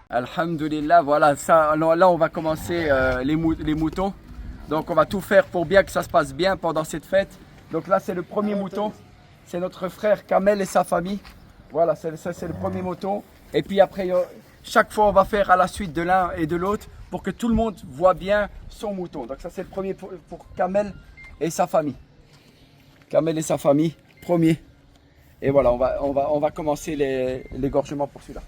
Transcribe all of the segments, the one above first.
Alhamdulillah, voilà, ça, là on va commencer les moutons. Donc on va tout faire pour bien que ça se passe bien pendant cette fête. Donc là c'est le premier mouton, c'est notre frère Kamel et sa famille. Voilà, ça c'est le premier mouton. Et puis après, chaque fois on va faire à la suite de l'un et de l'autre pour que tout le monde voit bien son mouton. Donc ça c'est le premier pour Kamel et sa famille. Kamel et sa famille, premier. Et voilà, on va commencer l'égorgement pour celui-là.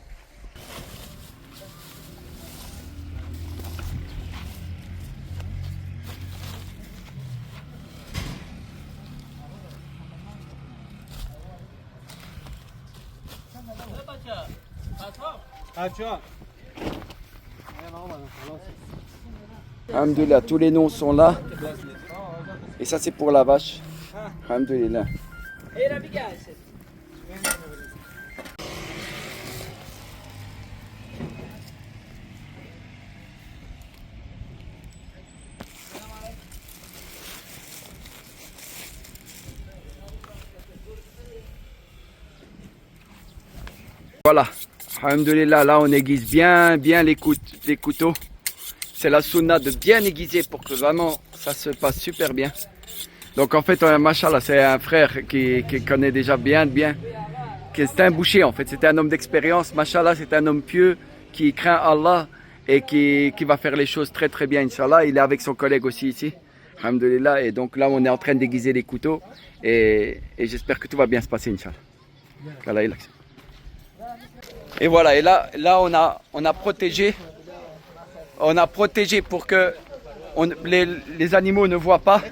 Alhamdulillah, tous les noms sont là. Et ça c'est pour la vache. Alhamdulillah. Voilà, alhamdulillah, là on aiguise bien les couteaux. C'est la sunna de bien aiguiser pour que vraiment ça se passe super bien. Donc en fait, machallah, c'est un frère qui connaît déjà bien. C'était un boucher en fait, c'était un homme d'expérience. Machallah, c'est un homme pieux qui craint Allah et qui va faire les choses très bien, Inch'Allah. Il est avec son collègue aussi ici, alhamdulillah. Et donc là, on est en train d'aiguiser les couteaux et j'espère que tout va bien se passer, Inch'Allah. Et voilà, et là on a protégé pour que les animaux ne voient pas,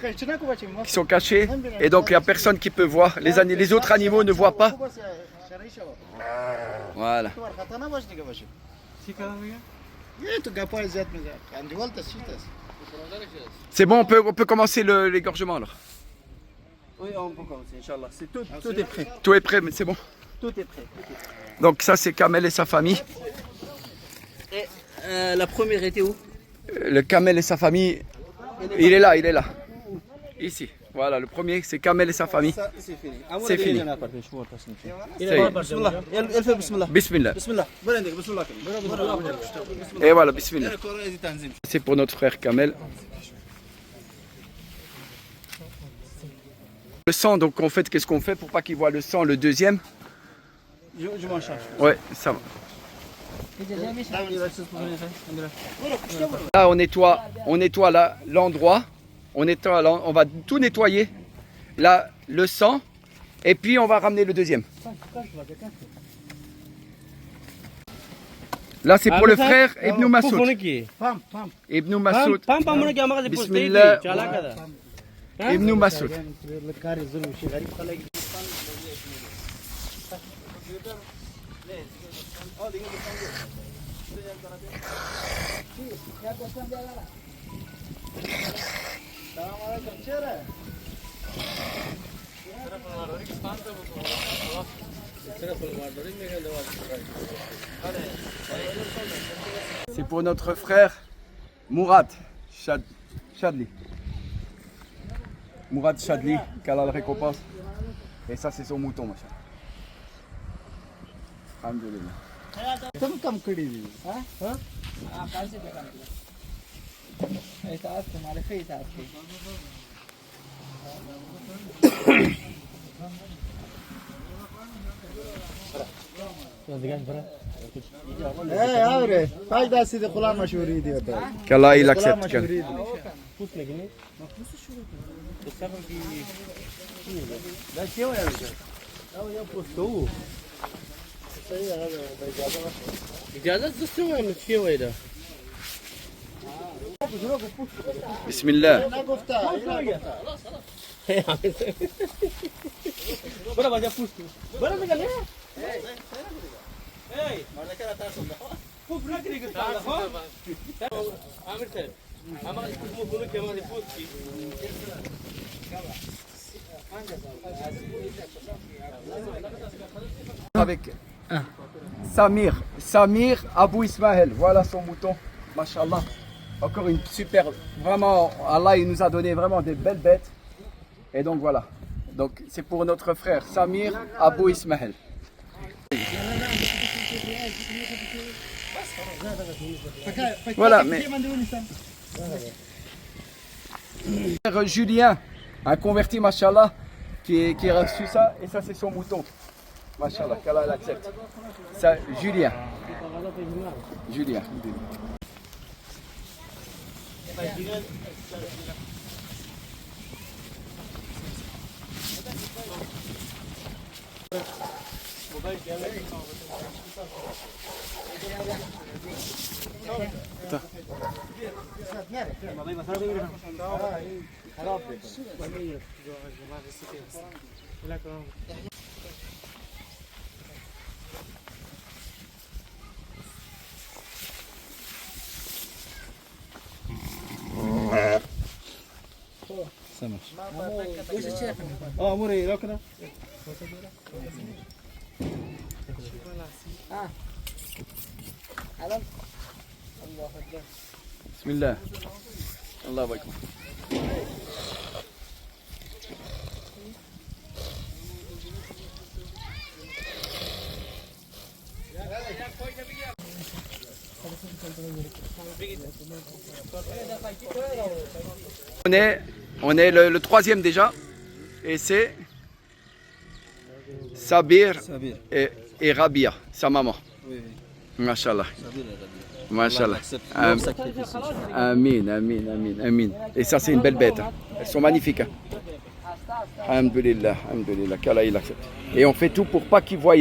qui sont cachés, et donc il n'y a personne qui peut voir. Les autres animaux ne voient pas. Voilà. C'est bon, on peut commencer l'égorgement alors. Oui, on peut commencer, Inch'Allah. Tout est prêt. Tout est prêt, mais c'est bon. Tout est prêt. Donc ça c'est Kamel et sa famille. Et la première était où? Le Kamel et sa famille, il est là. Ici. Voilà, le premier c'est Kamel et sa famille. C'est fini. C'est fini. Bismillah. Bismillah. Bismillah. Et voilà, bismillah. C'est pour notre frère Kamel. Le sang, donc en fait, qu'est-ce qu'on fait pour pas qu'il voit le sang, le deuxième? Je m'en charge. Ouais, ça va. Là, on nettoie là l'endroit. On va tout nettoyer. Là, le sang. Et puis, on va ramener le deuxième. Là, c'est pour le frère Ibn Masoud. Ibn Masoud. Bismillah. Ibn Masoud. C'est pour notre frère Mourad Chadli. Mourad Chadli, qu'Allah le récompense. Et ça, c'est son mouton, machin. Alhamdulillah. Qu'Allah il accepte. Bismillah. Avec Samir Abou Ismaël, voilà son mouton, mashallah. Encore une super, vraiment, Allah il nous a donné vraiment des belles bêtes. Et donc voilà, donc c'est pour notre frère Samir Abou Ismaël. Voilà, mais Julien, un converti, machallah, qui a reçu ça, et ça c'est son mouton. Machallah, qu'Allah l'accepte. Ça, Julien. Julien. Ça marche. اه مري لو كده بسم الله. الله أكبر. On est le troisième déjà, et c'est Sabir Sabir. et Rabia, sa maman. Oui, Mashallah. Sabir et Rabia. Mashallah. Leur sacrifice, Inch'Allah. Amin, amin, amin, amin. Et ça, c'est une belle bête. Hein. Elles sont magnifiques. Hein. Alhamdulillah, alhamdulillah, qu'Allah il accepte. Et on fait tout pour pas qu'ils voient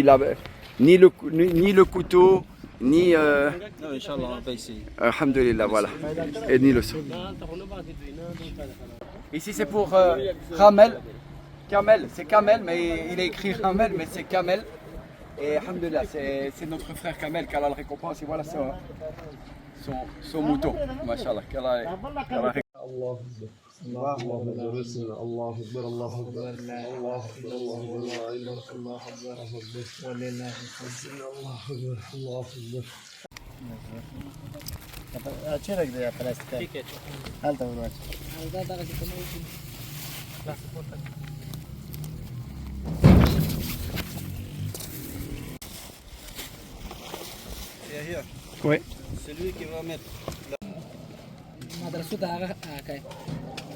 ni le couteau, ni. Non, Inch'Allah, on va essayer. Alhamdulillah, voilà. Et ni le sang. Ici, c'est pour Kamel. Kamel, c'est Kamel, mais il est écrit Kamel, mais c'est Kamel. Et alhamdulillah, c'est notre frère Kamel, qu'Allah le récompense. Et voilà son mouton. Mashallah, qu'Allah récompense. الله أكبر بسم الله الله أكبر الله أكبر الله أكبر الله أكبر لا إله إلا الله أكبر ولله الحمد الله أكبر الله أكبر چه رنگ ده پلاستیک حالت اون Oui. C'est lui qui va mettre. مدرسة هاكاي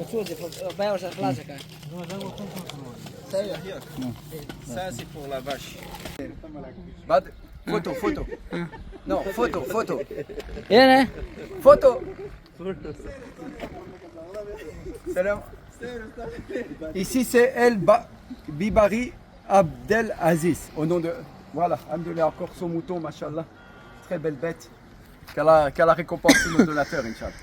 بتشوزي بايوش خلاص هاكاي Ça, c'est pour la vache. Bad, photo. Non, photo. ايه Photo. Salam. Ici c'est El Bibari Abdel Aziz. Au nom de. Voilà, alhamdoulilah, encore son mouton, machallah. Très belle bête. Qu'Allah récompense nos donateurs, Inch'Allah.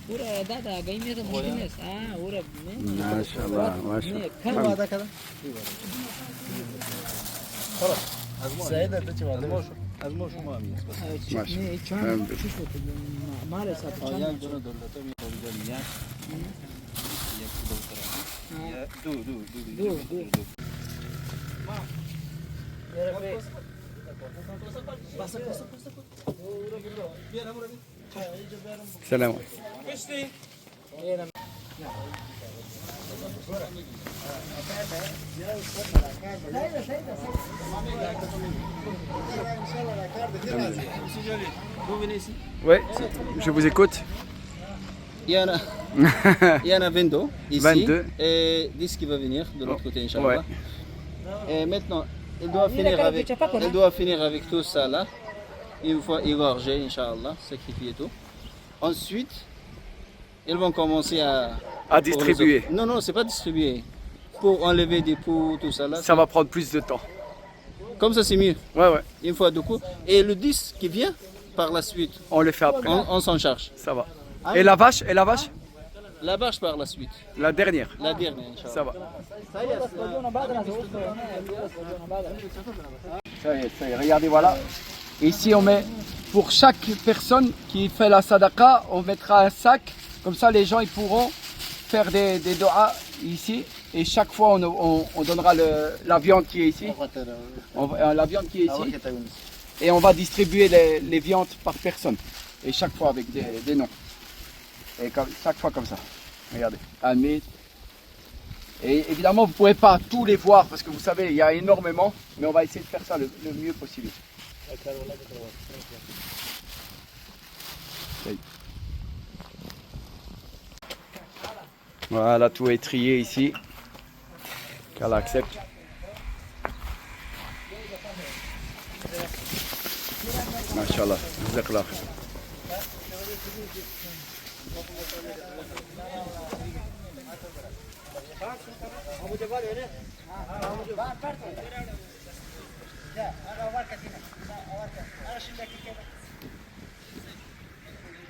ورا دادا قيمة مدينة ورا Machallah, machallah. كم هذا كذا سعيد أنت شو هذا أزمو شو ما أمي. ما له سبب يا جنود دولتهم يقولون يا. دو. Salam. Vous venez ici. Oui, je vous écoute. Il y en a 22 ici 22. et 10 qui va venir de l'autre côté, Inch'Allah. Ouais. Et maintenant, elle doit finir avec tout ça là, une fois égorgé, Inch'Allah, sacrifier tout. Ensuite, ils vont commencer À distribuer. Non, c'est pas distribuer. Pour enlever des poux, tout ça là. Ça va prendre plus de temps. Comme ça, c'est mieux. Ouais. Une fois de coup. Et le 10 qui vient, par la suite, On le fait après. on s'en charge. Ça va. Et la vache La vache par la suite. La dernière. La dernière, Inch'Allah. Ça va. Ça y est, regardez, voilà. Ici, on met, pour chaque personne qui fait la sadaqa, on mettra un sac. Comme ça, les gens ils pourront faire des doigts ici. Et chaque fois, on donnera la viande qui est ici. La viande qui est ici. Et on va distribuer les viandes par personne. Et chaque fois avec des noms. Et chaque fois comme ça. Regardez. Amin. Et évidemment, vous ne pouvez pas tous les voir parce que vous savez, il y a énormément. Mais on va essayer de faire ça le mieux possible. Voilà, tout est trié ici. Qu'Allah accepte. Masha'Allah. Jazakallah.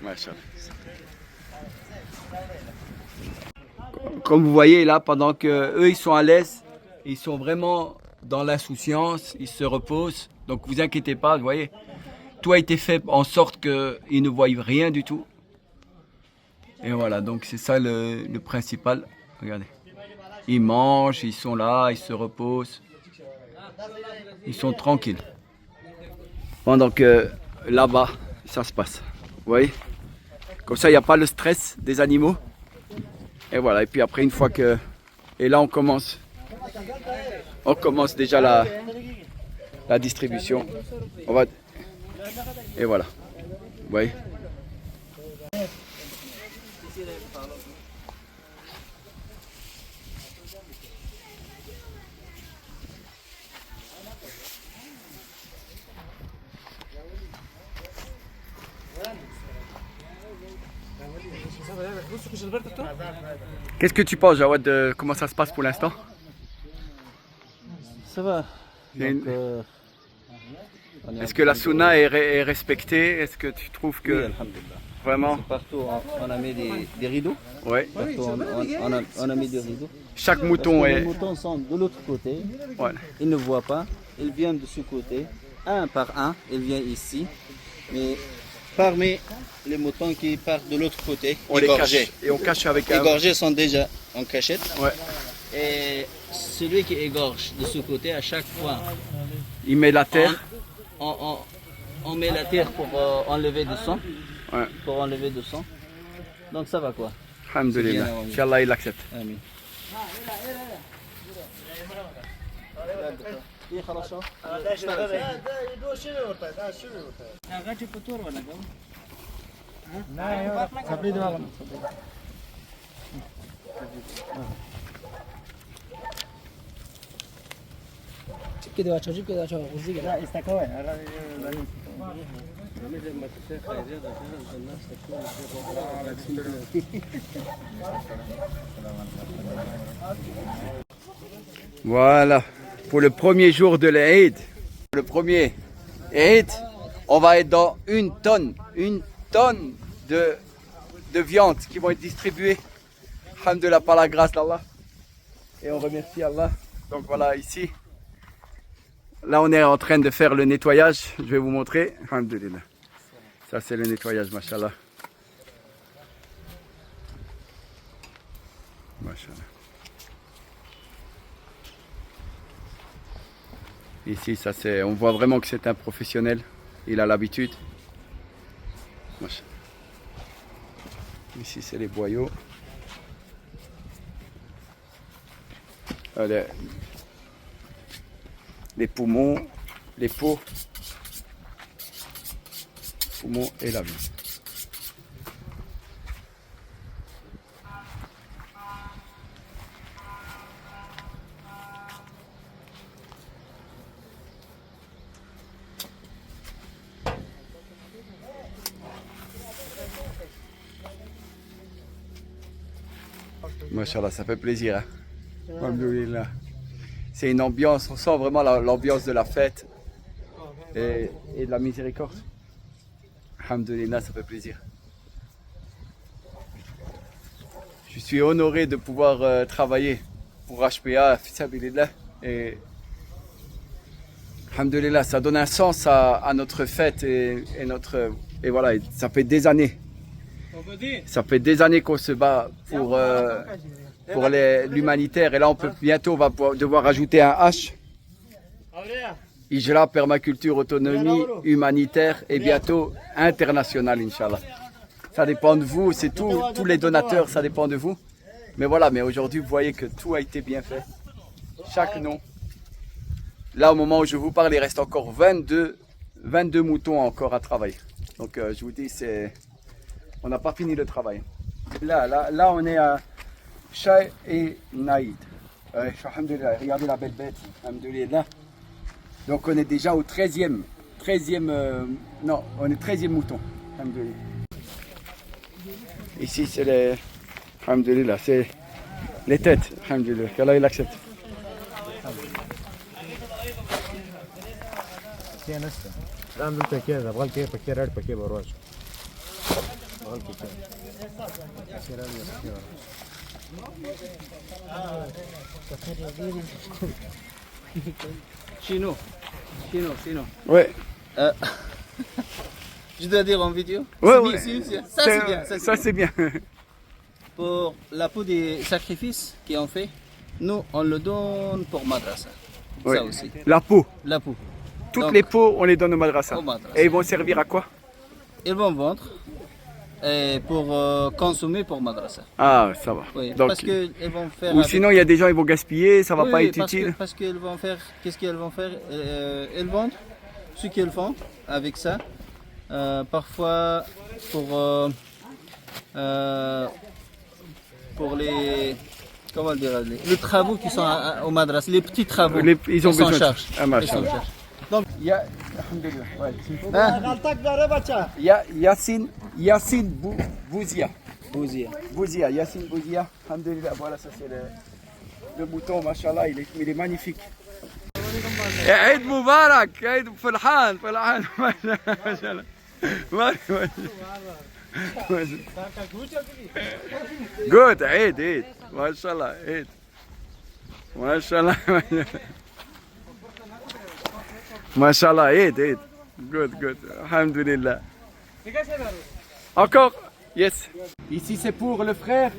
Masha'Allah. Comme vous voyez là, pendant que eux ils sont à l'aise, ils sont vraiment dans l'insouciance, ils se reposent. Donc vous inquiétez pas, vous voyez, tout a été fait en sorte qu'ils ne voient rien du tout. Et voilà, donc c'est ça le principal. Regardez, ils mangent, ils sont là, ils se reposent, ils sont tranquilles. Pendant que là-bas, ça se passe. Vous voyez, comme ça il n'y a pas le stress des animaux. Et voilà, et puis après une fois que... Et là on commence déjà la distribution. On va... Et voilà, vous voyez. Qu'est-ce que tu penses, Jawad, de comment ça se passe pour l'instant? Ça va. Donc, est-ce que la sunna est respectée? Est-ce que tu trouves que... Oui, alhamdulillah. Vraiment? Partout, on a mis des rideaux. Ouais. Partout, on a mis des rideaux. Chaque Parce mouton que est... les moutons sont de l'autre côté. Ouais. Ils ne voient pas. Ils viennent de ce côté. Un par un, ils viennent ici. Mais parmi les moutons qui partent de l'autre côté, On les égorgés. cache. Et on cache avec un... Égorgés sont déjà en cachette. Ouais. Et celui qui égorge de ce côté, à chaque fois, Il met la terre. on met la terre pour enlever du sang. Ouais. Pour enlever du sang. Donc ça va quoi. Alhamdulillah. C'est bien, Inch'Allah, il accepte. Amin. جيب كده واتشو جيب كده واتشو غزي كده Voilà. Pour le premier jour de l'Eid, le premier Eid, on va être dans une tonne de viande qui vont être distribuées. Alhamdulillah, par la grâce d'Allah. Et on remercie Allah. Donc voilà, ici. Là, on est en train de faire le nettoyage. Je vais vous montrer. Alhamdulillah. Ça, c'est le nettoyage, mashallah. Mashallah. Ici, ça c'est, on voit vraiment que c'est un professionnel. Il a l'habitude. Mashallah. Ici, c'est les boyaux. Les poumons, les peaux, poumons et la viande. Machallah, ça fait plaisir. Hein? Alhamdoulilah. C'est une ambiance, on sent vraiment l'ambiance de la fête et de la miséricorde. Alhamdoulilah, ça fait plaisir. Je suis honoré de pouvoir travailler pour HPA, Fisabilillah. Et Alhamdoulilah, ça donne un sens à notre fête et voilà, ça fait des années. Ça fait des années qu'on se bat pour l'humanitaire et là bientôt on va devoir ajouter un H. Ijra, permaculture, autonomie, humanitaire et bientôt international, Inch'Allah. Ça dépend de vous, c'est tous les donateurs, ça dépend de vous. Mais voilà, mais aujourd'hui vous voyez que tout a été bien fait. Chaque nom. Là au moment où je vous parle, il reste encore 22 22 moutons encore à travailler. Donc je vous dis, on n'a pas fini le travail. Là, on est à Chay et Naïd. Alhamdulillah, regardez la belle bête. Alhamdulillah. Donc on est déjà au 13e. Non, on est 13e mouton. Alhamdulillah. Ici, c'est les. Alhamdulillah, c'est les têtes. Alhamdulillah. Qu'Allah il accepte. لا عملتها كذا بغلت كيف كيرار بكي بروج بغلت Chino. Ouais. Je dois dire en vidéo. Ouais, C'est ouais. bien, ça c'est bien. Ça c'est bien. Pour la peau des sacrifices qu'on fait, nous on le donne pour madrasa. Ouais. Ça aussi. La peau. La peau. Toutes Donc, les peaux, on les donne au madrasa. au madrasa. Et ils vont servir à quoi? Ils vont vendre et pour consommer pour madrasa. Ah, ça va. Oui, Donc, parce qu'ils vont faire. ou avec- sinon, il y a des gens, ils vont gaspiller, ça va Oui, pas oui, être parce utile. parce qu'ils vont faire. Qu'est-ce qu'ils vont faire? Ils vendent ce qu'ils font avec ça. Parfois pour les. Comment dire, les travaux qui sont au madras, les petits travaux. Ils ont s'en besoin de chargent. Ah, Ils s'en machallah. chargent. Donc, il y a, alhamdulillah, ouais. غلطك داره بچه Il y a Yassine Bouzia. Bouzia. Yassine Bouzia. Alhamdulillah, voilà, ça c'est le mouton, machallah, il est magnifique. Eid Moubarak, Eid Farhan, machallah. Good, Eid, machallah, Eid. Machallah, machallah, Eid. Good, alhamdulillah. Encore, yes. Ici c'est pour le frère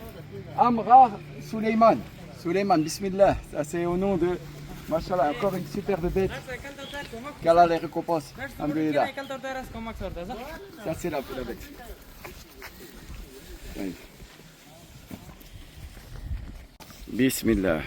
Amrar Suleiman. Suleiman, bismillah. Ça c'est au nom de, machallah, encore une superbe bête. Qu'Allah les récompense. Alhamdulillah. Ça c'est la bête. Oui. Bismillah.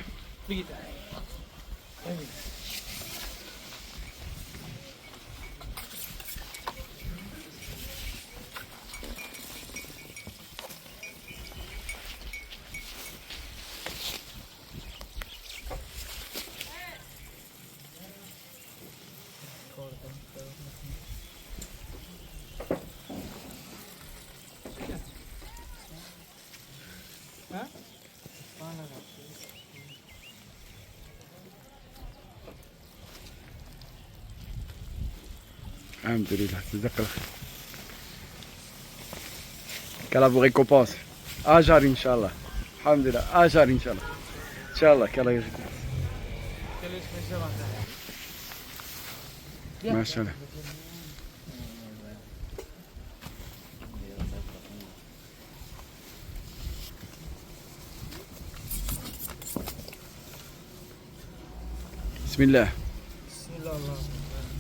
Alhamdulillah, qu'Allah vous récompense. Ajar, Inch'Allah. Alhamdulillah, Ajar, Inch'Allah. Inch'Allah, qu'Allah vous récompense. Machallah. Bismillah.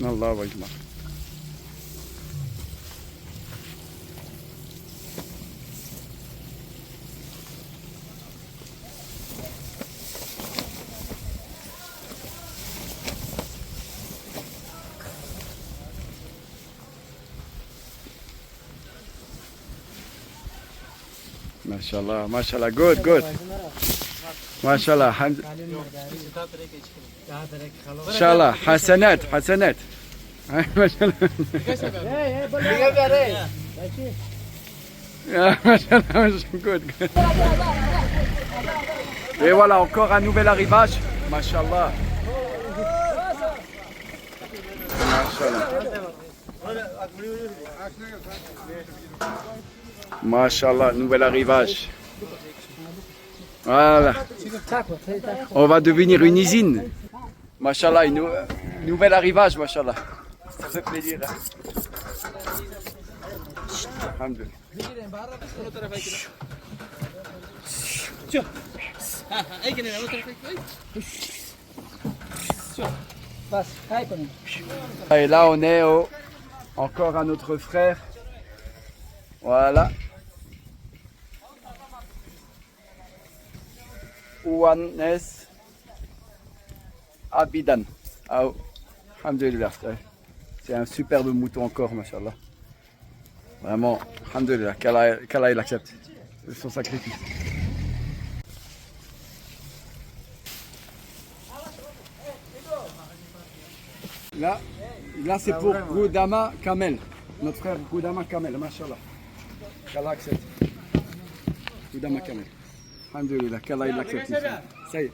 Allahu Akbar. Mashallah, mashallah, good. Mashallah, Inshallah, hasanat. Mashallah. Mashallah, good. Et voilà, encore un nouvel arrivage. Mashallah. Mashallah, nouvel arrivage. Voilà. On va devenir une usine. Mashallah, nouvel arrivage, mashallah. Ça fait plaisir. Hein? Alhamdulillah. بس هاي کنیم Et là, on est encore un autre frère. Voilà. Ouanes. Abidan. Ah, alhamdulillah. C'est un superbe mouton encore, machallah. Vraiment, alhamdoulilah, qu'Allah il accepte son sacrifice. Là c'est pour Goudama Kamel. Notre frère Goudama Kamel, machallah. Qu'Allah accepte. Goudama Kamel. Alhamdoulilah, qu'Allah il accepte. Ça y est.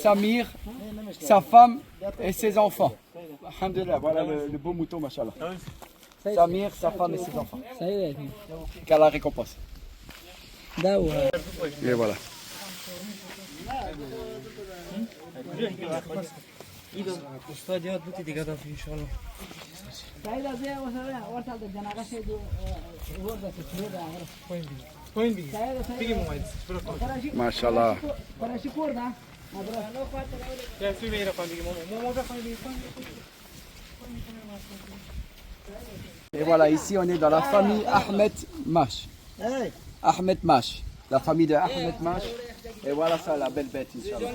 Samir, sa femme et ses enfants. Alhamdulillah, voilà le beau mouton, machallah. Samir, sa femme et ses enfants. Qu'Allah récompense. Et voilà. Machallah. Et voilà, ici on est dans la famille Ahmed Mash. Ahmed Mash, la famille de Ahmed Mash. Et voilà ça, la belle bête, Inch'Allah.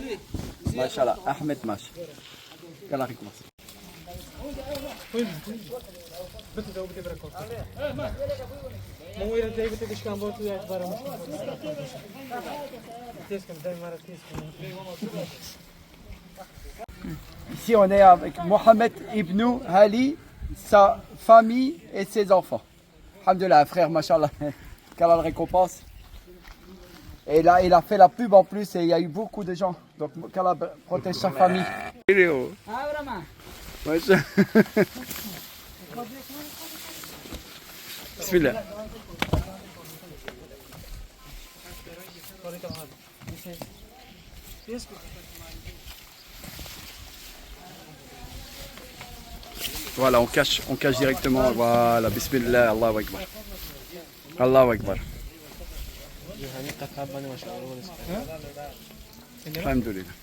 Machallah, Ahmed Mash. Qu'Allah récompense. Ici on est avec Mohamed Ibn Ali, sa famille et ses enfants. Alhamdulillah, frère, machallah, qu'Allah le récompense. Et là, il a fait la pub en plus et il y a eu beaucoup de gens. Donc qu'Allah protège sa famille. Bismillah. Voilà, on cache directement. Voilà, bismillah, Allahu Akbar. Allahu Akbar. Alhamdulillah.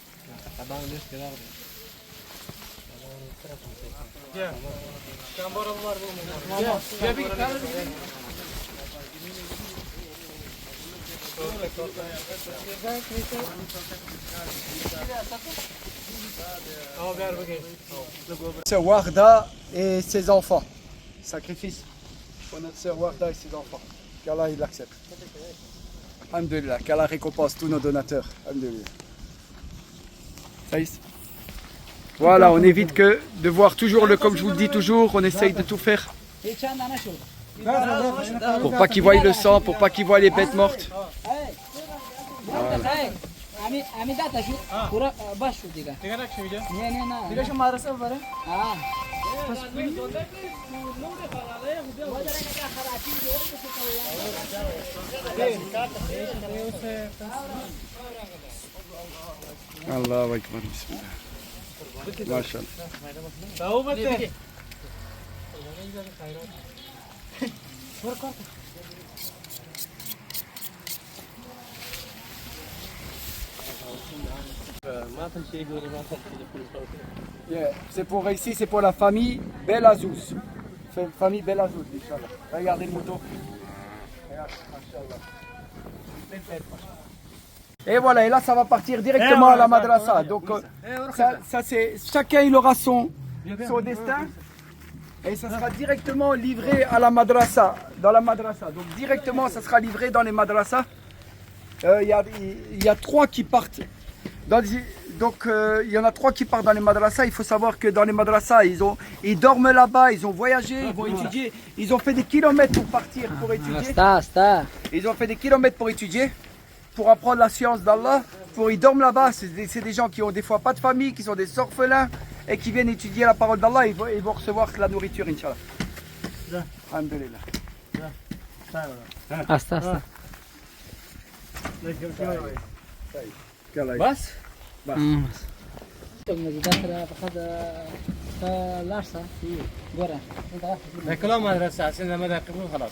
Sœur Warda et ses enfants. Sacrifice pour notre sœur Warda et ses enfants. Qu'Allah il l'accepte. Alhamdulillah, qu'Allah récompense tous nos donateurs. Alhamdulillah. Ça y est. Voilà, on évite que de voir toujours comme je vous le dis toujours, on essaye de tout faire. Pour pas qu'ils voient le sang, pour pas qu'ils voient les bêtes mortes. Voilà. Allahu Akbar, bismillah. Mashallah. C'est pour ici, c'est pour la famille Belazouz. Famille Belazouz, Inch'Allah. Regardez le mouton. Et voilà, et là ça va partir directement à la madrasa. Donc ça c'est chacun il aura son destin. Et ça sera directement livré à la madrasa, dans la madrasa. Donc directement ça sera livré dans les madrasas. Il y a 3 qui partent. Donc il y en a 3 qui partent dans les madrasas. Il faut savoir que dans les madrasas, ils dorment là-bas, ils ont voyagé, ils vont étudier. Ils ont fait des kilomètres pour partir, pour étudier. Ils ont fait des kilomètres pour étudier, pour apprendre la science d'Allah. Ils dorment là-bas. C'est des gens qui ont des fois pas de famille, qui sont des orphelins et qui viennent étudier la parole d'Allah. Ils vont recevoir la nourriture, Inch'Allah. Alhamdulillah. بس كلام مدرسة عشان ما داخلين خلاص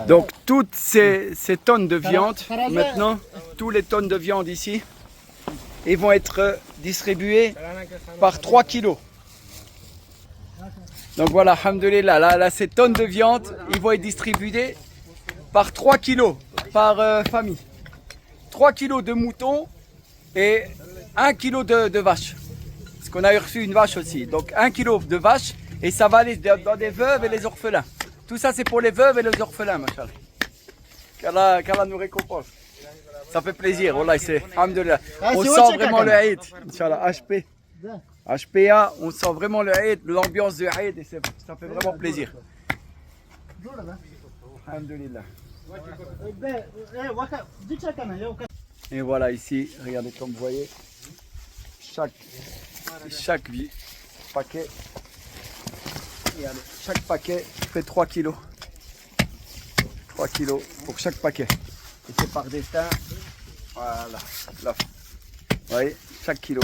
Donc toutes ces tonnes de viande, maintenant, tous les tonnes de viande ici, ils vont être distribués par 3 kilos. Donc voilà, alhamdoulilah, là, ces tonnes de viande, ils vont être distribués par 3 kilos par famille. 3 kilos de moutons et 1 kilo de vache. Parce qu'on a reçu une vache aussi. Donc 1 kilo de vache et ça va aller dans des veuves et les orphelins. Tout ça c'est pour les veuves et les orphelins, machallah. Qu'Allah nous récompense. Ça fait plaisir, wallah, c'est alhamdoulilah. On sent vraiment le Eid, Inch'Allah, HP. HPA, on sent vraiment le Eid, l'ambiance de Eid et ça fait vraiment plaisir. Alhamdoulilah. Et voilà ici, regardez comme vous voyez, chaque paquet, regardez, chaque paquet fait 3 kilos. 3 kilos pour chaque paquet. Et c'est par destin, voilà, là. Vous voyez, chaque kilo,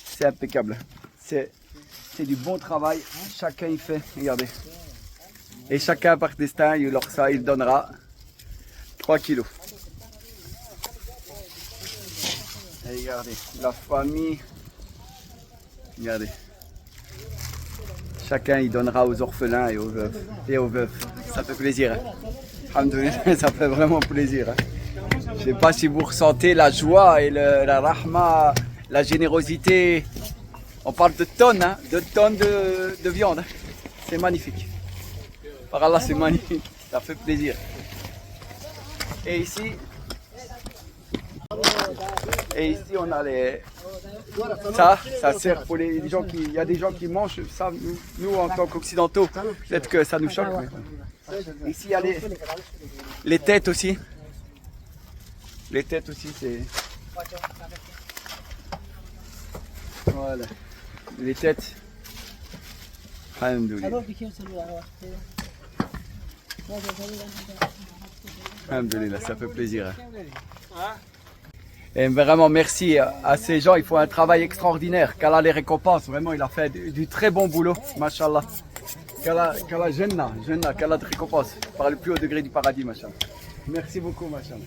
c'est impeccable. C'est du bon travail, chacun il fait, regardez. Et chacun par destin, il donnera 3 kilos. Et regardez, la famille, regardez. Chacun il donnera aux orphelins et aux veuves. Ça fait plaisir. Hein. Alhamdoulilah, ça fait vraiment plaisir. Hein. Je ne sais pas si vous ressentez la joie et la rahma, la générosité. On parle de tonnes, hein, de viande. Hein. C'est magnifique. Par Allah, c'est magnifique. Ça fait plaisir. Et ici, on a les. Ça sert pour les gens qui. Il y a des gens qui mangent ça. Nous en tant qu'occidentaux, peut-être que ça nous choque. Mais... Ici, il y a les têtes aussi. Les têtes aussi, c'est. Voilà. Les têtes. Alhamdoulilah. Alhamdoulilah, ça fait plaisir. Hein. Et vraiment merci à ces gens, ils font un travail extraordinaire. Qu'Allah les récompense, vraiment il a fait du très bon boulot, mashallah. Qu'Allah Jannah, qu'Allah te récompense par le plus haut degré du paradis, mashallah. Merci beaucoup, mashallah.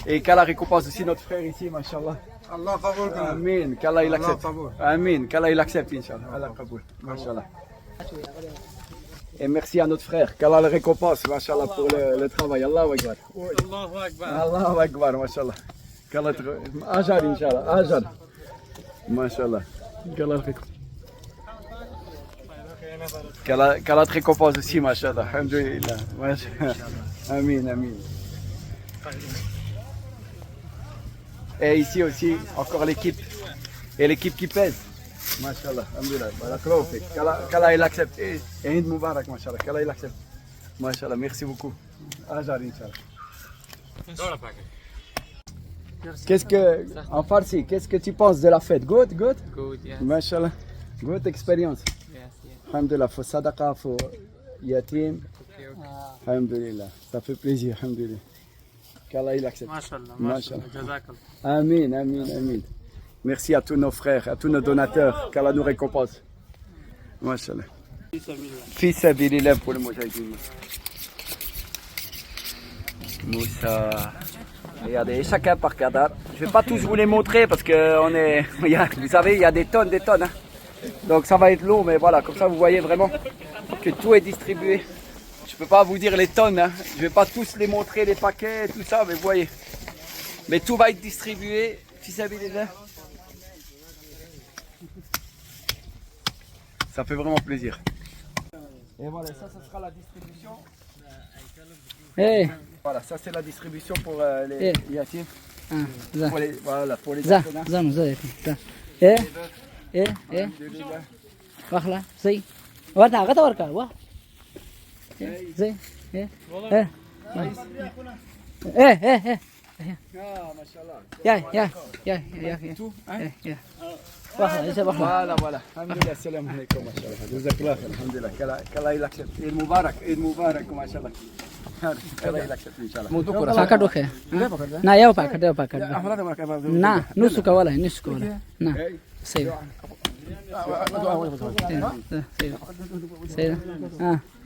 Et qu'Allah récompense aussi notre frère ici, mashallah. Allah favor. Amin, qu'Allah il accepte. Amin, qu'Allah il accepte, inshallah. Allah kaboul, mashallah. Et merci à notre frère, qu'Allah le récompense, mashallah, pour le travail. Allahu Akbar. Allahu Akbar. Allahu Akbar, mashallah. Qu'Allah te Ajar, inshallah, Ajar. Mashallah. Qu'Allah le récompense. Qu'Allah te récompense aussi, mashallah. Alhamdulillah. Amin, amin. Et ici aussi, encore l'équipe. Et l'équipe qui pèse. Mashallah, alhamdulillah, qu'Allah il accepte. Et Eid Mubarak, mashallah, qu'Allah il accepte. Mashallah, merci beaucoup. Ajar, inshallah. Qu'est-ce que, en farsi, qu'est-ce que tu penses de la fête? Good? Good, yes. Mashallah, good experience. Yes. Alhamdulillah, faut sadaqa, faut yatim. Okay. Alhamdulillah, ça fait plaisir, alhamdulillah. Qu'Allah il accepte. Mashallah. Jazakallah. Amin, amin, amin. Merci à tous nos frères, à tous nos donateurs, qu'Allah nous récompense. Mashallah. Fils sabilillah pour le Moujahidine. Moussa. Regardez, chacun par cadavre. Je ne vais pas tous vous les montrer parce que vous savez, il y a des tonnes. Hein. Donc ça va être long, mais voilà, comme ça vous voyez vraiment que tout est distribué. Je ne peux pas vous dire les tonnes, hein. Je ne vais pas tous les montrer, les paquets, tout ça, mais vous voyez. Mais tout va être distribué, fils sabilillah. Ça fait vraiment plaisir. Et voilà, ça sera la distribution. Hey. Voilà, ça c'est la distribution pour les yatim. Pour les Za, orphelins. Zanu, Za. Alhamdulillah. Wakhla, Zai. Warna, kata warka, wah. Zai. Ah, mashallah. Ya. Tout, hein? واحد يسوي واحد Voilà, voilà. Alhamdulillah, salam alaikum, mashallah. Jazakallah, alhamdulillah. Qu'Allah il accepte. Eid Mubarak, mashallah. Qu'Allah il accepte, inshallah. pakat oke na yau pakat na nusu ka wala na sai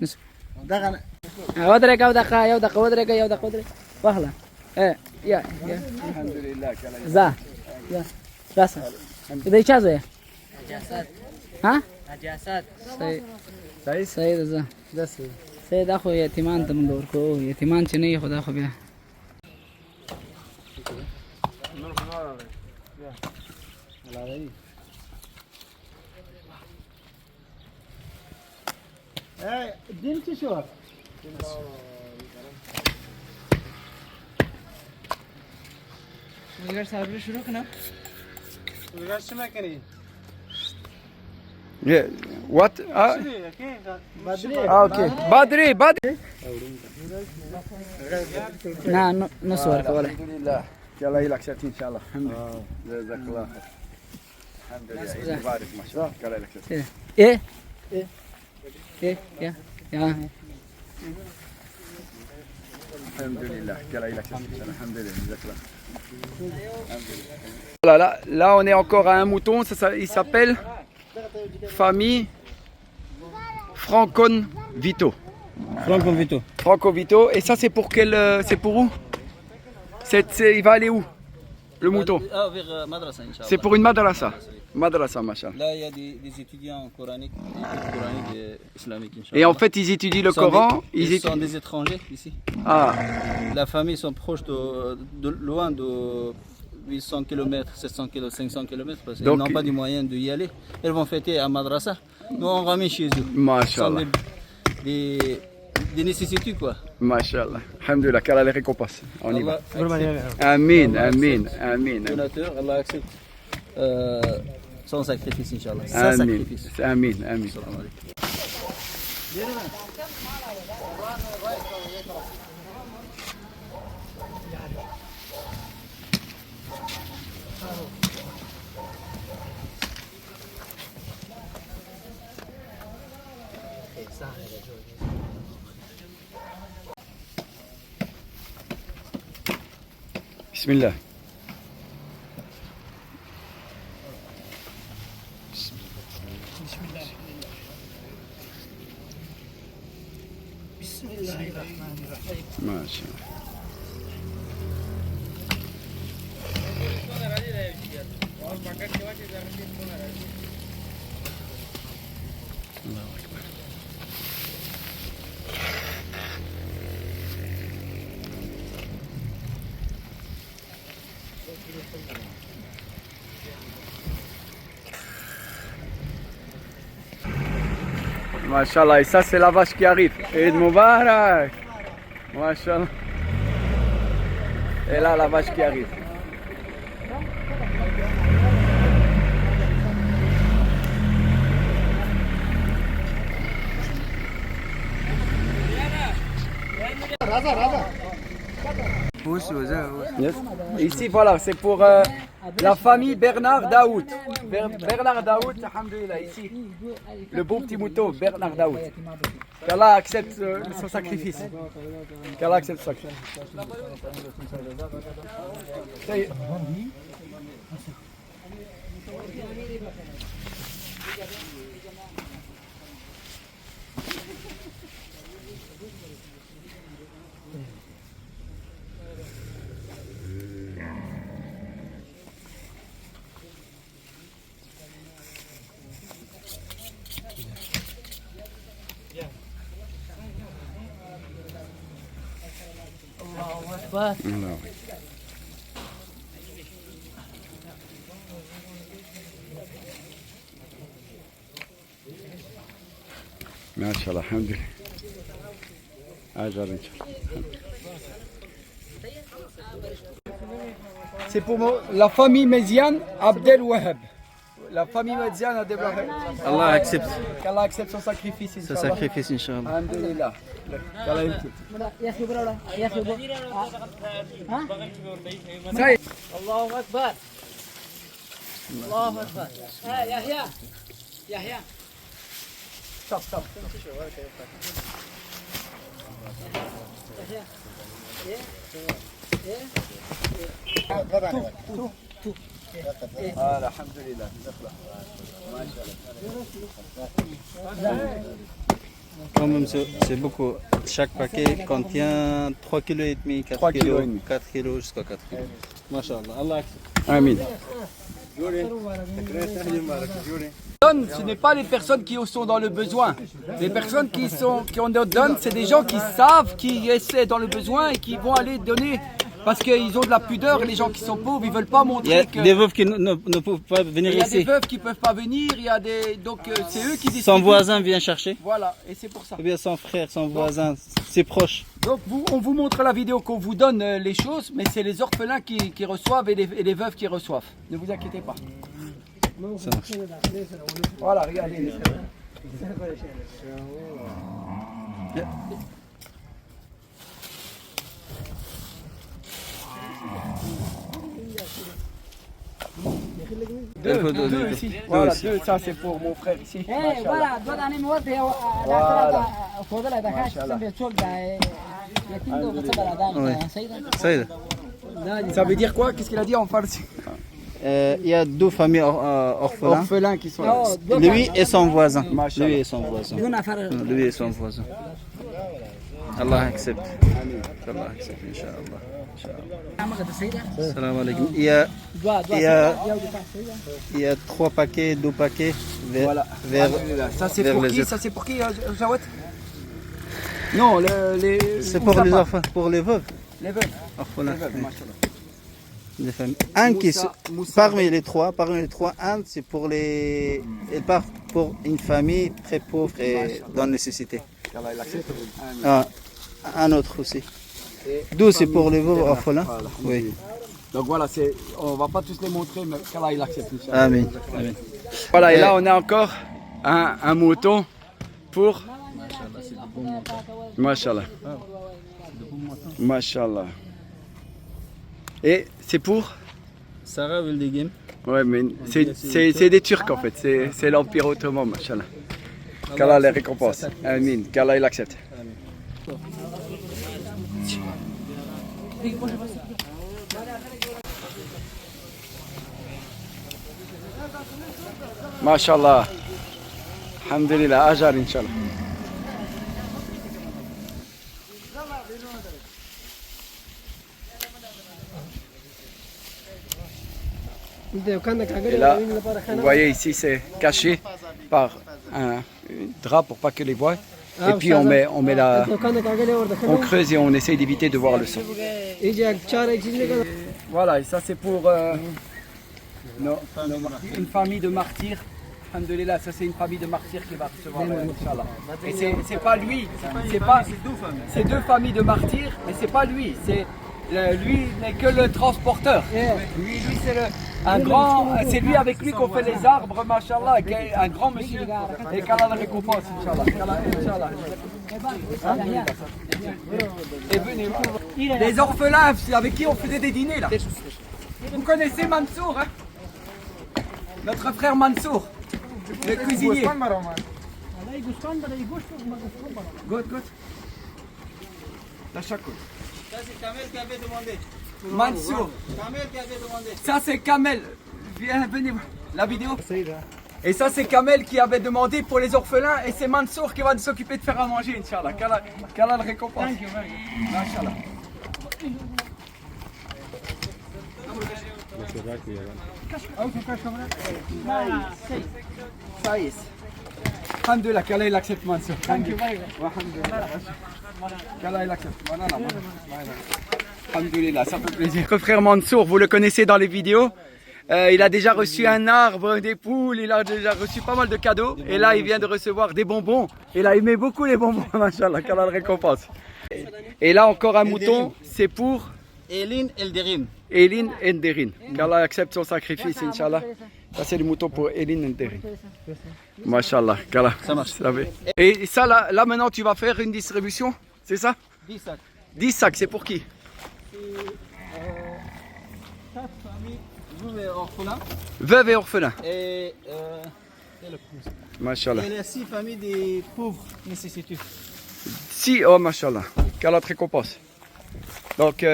nusu ودرك ودرك واحلة يا Alhamdulillah, qu'Allah il زا راسا إذا يشازو يا ها سيد زا سيد أخو يتيمان تمندور كو يتيمان شنو خدا أخو بيا الدين تشوف ويقدر صابر شروع كنا ويقدر شما كني Yeah. What? Ah, okay. Badri. نا نصور كولا Alhamdulillah. Qu'Allah il accepte, inshallah. Alhamdulillah. Jazakallah. Alhamdulillah. Eid Mubarak, mashallah. Qu'Allah il accepte. إيه يا Alhamdulillah. Qu'Allah il accepte, inshallah. Alhamdulillah. Jazakallah. Voilà, là on est encore à un mouton, il s'appelle famille Francon Vito. Franco Vito. Et ça c'est pour c'est pour où? Il va aller où? Le mouton? Vers Madrasa, Inch'Allah. C'est pour une madrasa. Madrasa, machin. Là, il y a des étudiants coraniques, et islamiques, Inch'Allah. Et en fait, ils étudient le Coran. Ils sont des étrangers ici. Ah, La famille sont proches loin de 800 km, 700 km, 500 km parce qu'ils Donc, n'ont pas de moyens d'y aller. Elles vont fêter à Madrasa. Nous, on ramène chez eux. Ce sont Masha'Allah. des nécessités, quoi. Masha'Allah. Alhamdulillah, qu'Allah les récompense. On y va. Allah Amin. donateur, Allah accepte son sacrifice, Inch'Allah. Sans sacrifice. Amin. Salam alaikum. Bismillah. Masha'Allah. Masha'Allah, et ça c'est la vache qui arrive. Eid Mubarak. Masha'Allah. Et là la vache qui arrive. Yes. Ici voilà, c'est pour la famille Bernard Daoud. Bernard Daoud, alhamdoulilah, ici. Le beau petit mouton, Bernard Daoud. Qu'Allah accepte son sacrifice. Qu'Allah accepte son sacrifice. Ça y est. بس Allah. Masha'Allah, alhamdulillah. Ajar, Inch'Allah. C'est pour la famille Méziane Abdel Wahab. La famille Méziane Abdel Wahab. Allah accepte Qu'Allah accepte son sacrifice. ce sacrifice, Inch'Allah. Alhamdulillah. Qu'Allah accepte. يا اخي برا يا اخي ها Ça y est. الله اكبر Allahu Akbar. Yahya. Yahya. Stop, stop. Ah, alhamdulillah. Quand même, c'est beaucoup. Chaque paquet contient 3,5 kg, 4 3,5 kg, kg. 4 kg jusqu'à 4 kg. Masha'Allah. Allah accepte. Amin. Ce n'est pas les personnes qui sont dans le besoin. Les personnes qui ont donne, c'est des gens qui savent, qui essaient dans le besoin et qui vont aller donner parce qu'ils ont de la pudeur. Et les gens qui sont pauvres, ils veulent pas Il y montrer a que. des veuves qui ne peuvent pas venir Il y a des ici. veuves qui peuvent pas venir. Il y a des donc c'est eux qui décident. Son voisin vient chercher. Voilà, et c'est pour ça. Ou bien son frère, son voisin, ses proches. Donc on vous montre la vidéo qu'on vous donne les choses, mais c'est les orphelins qui reçoivent et les veuves qui reçoivent. Ne vous inquiétez pas. Ça marche. Voilà, regardez. Deux ici. Voilà, deux, ça c'est pour mon frère ici. Eh, voilà, doit aller me voir. Saïd. Ça veut dire quoi? Qu'est-ce qu'il a dit en farsi? Il y a deux familles orphelins. Orphelins qui sont là. Lui et son voisin. Machallah. Lui et son voisin. Lui et son voisin. Allah accepte. Allah accepte, Inch'Allah. Salam alaikum. Il y a 3 paquets, 2 paquets vers, Voilà. vers, Ça c'est vers pour les qui? autres. Ça c'est pour qui, Jawad? Non, C'est pour les orphelins, pour les veuves. Les veuves. Orphelins. Les veuves, oui. machallah. Les familles. Un qui Moussa. parmi les trois, un c'est pour les, il part pour une famille très pauvre et dans la nécessité. Qu'Allah il accepte. Un autre aussi. Deux c'est pour les veuves orphelins. Voilà. Oui. Donc voilà, on va pas tous les montrer, mais qu'Allah il accepte. Inch'Allah. Amen. Amen. Voilà, et là on a encore un mouton pour. Mashallah. Mashallah. Et c'est pour. Sarah Wildigim. Ouais, mais c'est des Turcs en fait, c'est l'Empire ottoman, Mashallah. Qu'Allah les récompense. Amin. Qu'Allah il accepte. Mashallah. Alhamdulillah, ajar Inch'Allah. Et là, vous voyez ici, c'est caché par un drap pour pas que les voient. Et puis on creuse et on essaye d'éviter de voir le sang. Voilà, et ça c'est pour une famille de martyrs. Alhamdulillah, ça c'est une famille de martyrs qui va recevoir Inch'Allah. Et c'est pas lui, c'est deux familles de martyrs, mais c'est pas lui, lui n'est que le transporteur. Lui c'est lui avec lui qu'on fait les arbres, machallah, qui est un grand monsieur. Et qu'Allah le récompense, Inch'Allah. Et venez voir. Les orphelins avec qui on faisait des dîners là. Vous connaissez Mansour, hein? Notre frère Mansour, le cuisinier. Good. Tachakot. Ça c'est Kamel qui avait demandé. Mansour. Kamel qui avait demandé. Ça c'est Kamel. Venez voir la vidéo. Et ça c'est Kamel qui avait demandé pour les orphelins et c'est Mansour qui va s'occuper de faire à manger, Inch'Allah. Qu'Allah le récompense. Inch'Allah. Saïs. Alhamdulillah, qu'Allah il accepte Mansour. Qu'Allah il accepte. Alhamdulillah, ça fait plaisir. Notre frère Mansour, vous le connaissez dans les vidéos. Il a déjà reçu un arbre, des poules, il a déjà reçu pas mal de cadeaux. Et là, il vient de recevoir des bonbons. Il a aimé beaucoup les bonbons, machallah, qu'Allah le récompense. Et là, encore un mouton, c'est pour Elin Elderim. Elin Enderin. Qu'Allah accepte son sacrifice, Inch'Allah. Ça, c'est le mouton pour Elin Enderin. Machallah, qu'Allah. Ça marche. Et ça, là, maintenant, tu vas faire une distribution, c'est ça? 10 sacs. 10 sacs, c'est pour qui? 4 familles veuves et orphelins. Veuve et orphelin. Et Mashallah. les 6 familles des pauvres nécessiteux. Si, oh mashallah. Qu'Allah te récompense. Donc,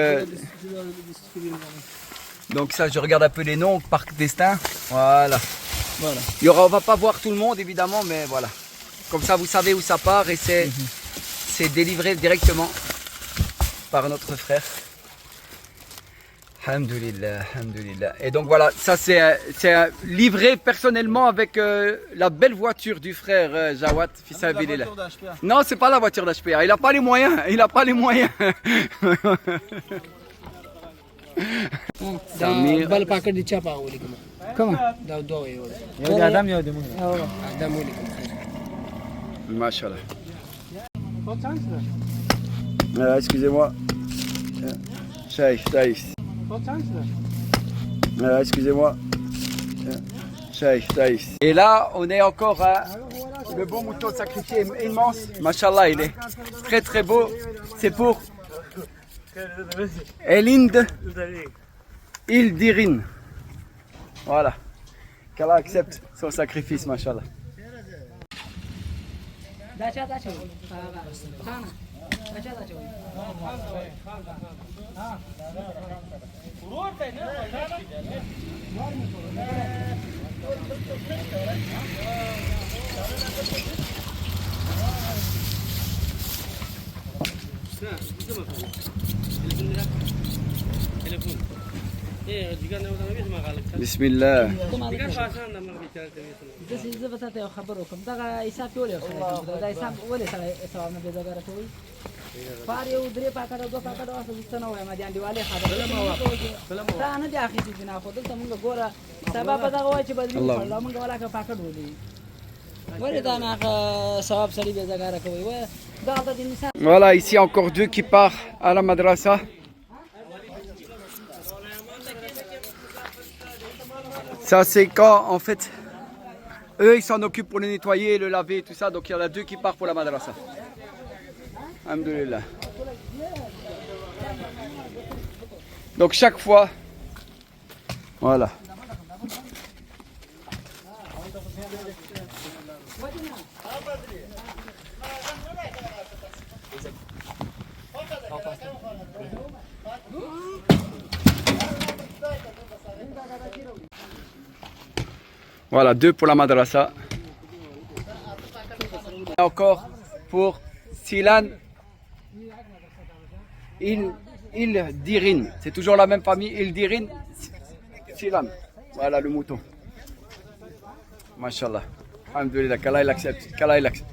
donc ça, je regarde un peu les noms, Parc Destin. Voilà. Voilà. On va pas voir tout le monde évidemment, mais voilà. Comme ça, vous savez où ça part et c'est délivré directement par notre frère. Alhamdulillah, alhamdulillah. Et donc voilà, ça c'est livré personnellement avec la belle voiture du frère Jawad. Fils La Abilillah. voiture d'HPA. Non, c'est pas la voiture d'HPA. Il n'a pas les moyens. Il n'a pas les moyens. Samir. بل پاکټ دي چا پاولې کوم کوم دا دوه یو یو د ادم یو د موږ ادم ولیکم Mashallah. Pas de chance, là. Excusez-moi. Shaïf. Pas de chance, là. Excusez-moi. Shaïf. Et là, on est encore à le bon mouton sacrifié immense. Mashallah, il est très très beau. C'est pour Elind Ildirin. Voilà. Qu'Allah accepte son sacrifice, Mashallah. دا چا دا چوي خان دا چا دا چوي بسم الله. زه به تاسو خبر وکم دا حساب ولې سره دا حساب ولې سره حساب نه به زګره کوي فار یو درې پاکټ دوه پاکټ واسه څه نه وایم دي انډیواله خبره تا نه دي اخی چې نه خو دلته موږ ګوره سبب به دا وای چې بدلی الله موږ ولا کا پاکټ ولې ولې دا نه ثواب سړي به زګره کوي و دا د انسان. Voilà, ici encore deux qui partent à la madrasa. Ça c'est quand en fait eux ils s'en occupent pour le nettoyer, le laver et tout ça. Donc il y en a deux qui partent pour la madrasa. Alhamdulillah. Donc chaque fois, voilà. Voilà, deux pour la madrasa. Et encore pour Silan Ildirin. C'est toujours la même famille, Ildirin Silan. Voilà le mouton. Mashallah. Alhamdulillah, qu'Allah il accepte. Qu'Allah il accepte.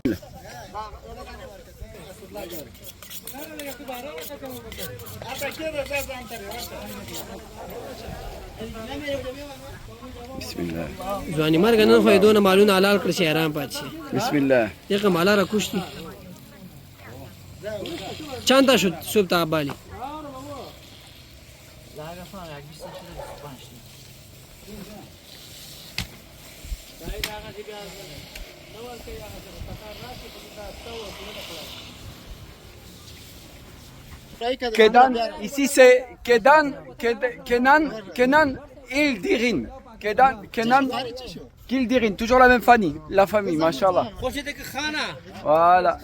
Bismillah. ځواني مرګ نن خو یې دونه مالونه حلال کړ چې حیران پاتې شي. Bismillah. دغه مالا را کوشتي چاندا شو صبح ته بالي Kedan, ici c'est Kenan Ildirin. Kenan Ildirin, toujours la même famille, mashallah. Voilà.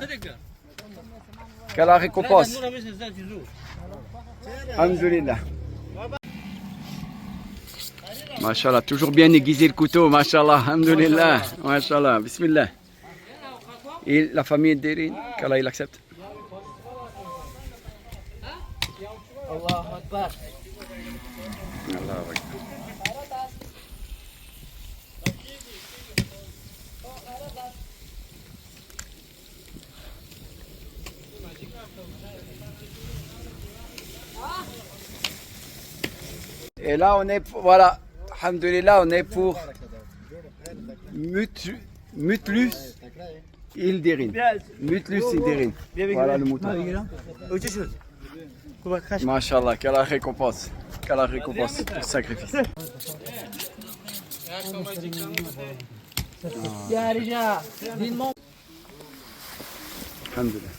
Qu'Allah récompense. Alhamdulillah. Mashallah, toujours bien aiguisé le couteau, mashallah, alhamdulillah, mashallah, bismillah. Et la famille Ildirin, qu'Allah il accepte. الله اکبر الله أكبر. Et là on est, voilà, alhamdulillah, on est pour Mutlus Ildirin. Mutlus Ildirin. Voilà le mouton. Mashallah, qu'Allah récompense. Qu'Allah récompense pour ce sacrifice. يا رجال دين مو Alhamdulillah.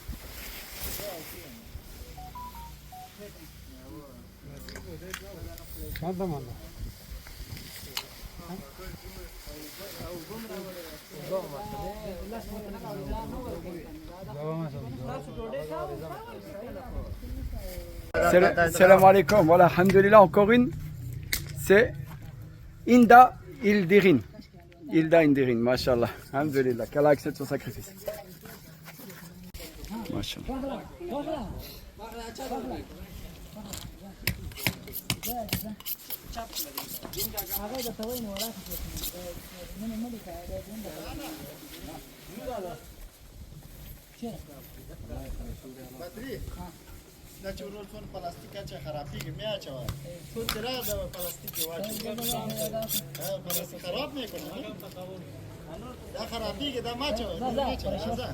Salam alaikum. Voilà, alhamdulillah, encore une. C'est Inda Ildirin. Hilda Indirin, mashallah. Alhamdulillah, qu'Allah accepte son sacrifice. Mashallah. دا چې ورور څون پلاستیک چې خرابېږي مې اچوه څون چې را دا پلاستیک واچوه پلاستیک خراب نه کړه دا خرابېږي دا ما اچوه دا ما اچوه راځه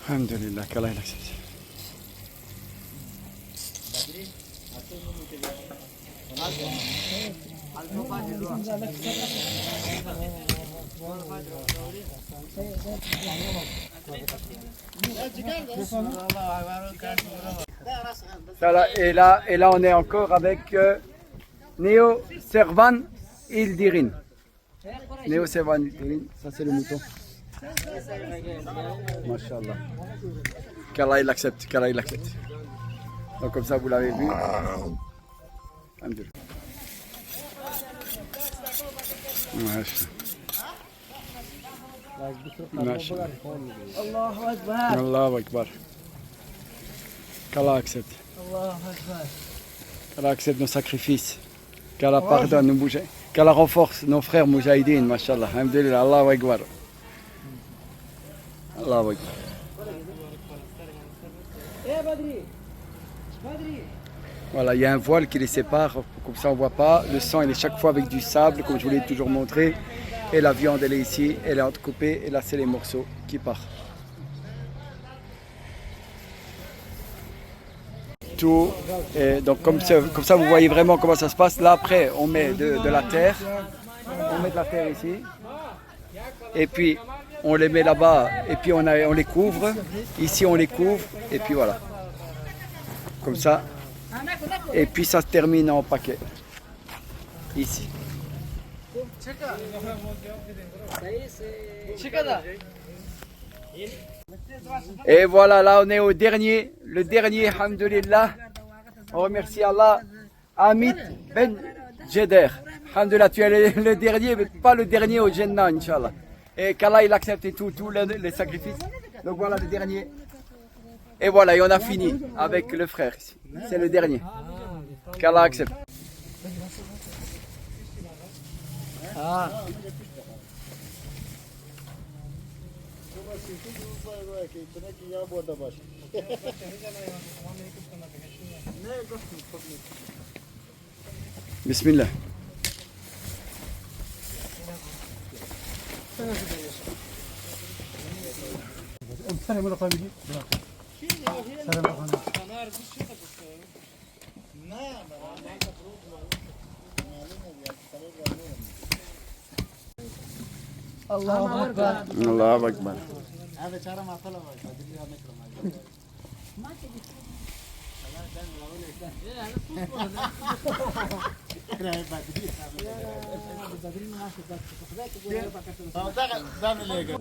Alhamdulillah, qu'Allah accepte. Et là, on est encore avec Néo Servan Ildirin. Néo Servan Ildirin, ça c'est le mouton. Mashallah. Qu'Allah il accepte, qu'Allah il accepte. Donc comme ça vous l'avez vu. Alhamdulillah. Mashallah. Allahu Akbar. Allahu Akbar. Qu'Allah accepte. Allahu Akbar. Qu'Allah accepte nos sacrifices. Qu'Allah pardonne nos moujahidines. Qu'Allah renforce nos frères moujahidines. Mashallah. Alhamdulillah. Allahu Akbar. Allahu Akbar. Voilà, il y a un voile qui les sépare, comme ça on ne voit pas. Le sang il est chaque fois avec du sable, comme je vous l'ai toujours montré. Et la viande elle est ici, elle est entrecoupée. Et là c'est les morceaux qui partent. Tout. Et donc comme ça vous voyez vraiment comment ça se passe. Là après on met de la terre. On met de la terre ici. Et puis on les met là-bas. Et puis on les couvre. Ici on les couvre. Et puis voilà. Comme ça. Et puis ça se termine en paquet. Ici. Et voilà, là on est au dernier. Le dernier, alhamdulillah. On remercie Allah. Hamid Ben Jeder. Alhamdulillah, tu es le dernier, mais pas le dernier au Jannah, Inch'Allah. Et qu'Allah il accepte tous les sacrifices. Donc voilà le dernier. Et voilà, et on a fini avec le frère ici. C'est le dernier. Qu'Allah accepte. Bismillah. Allahu Akbar. Allahu Akbar. دا مې لګا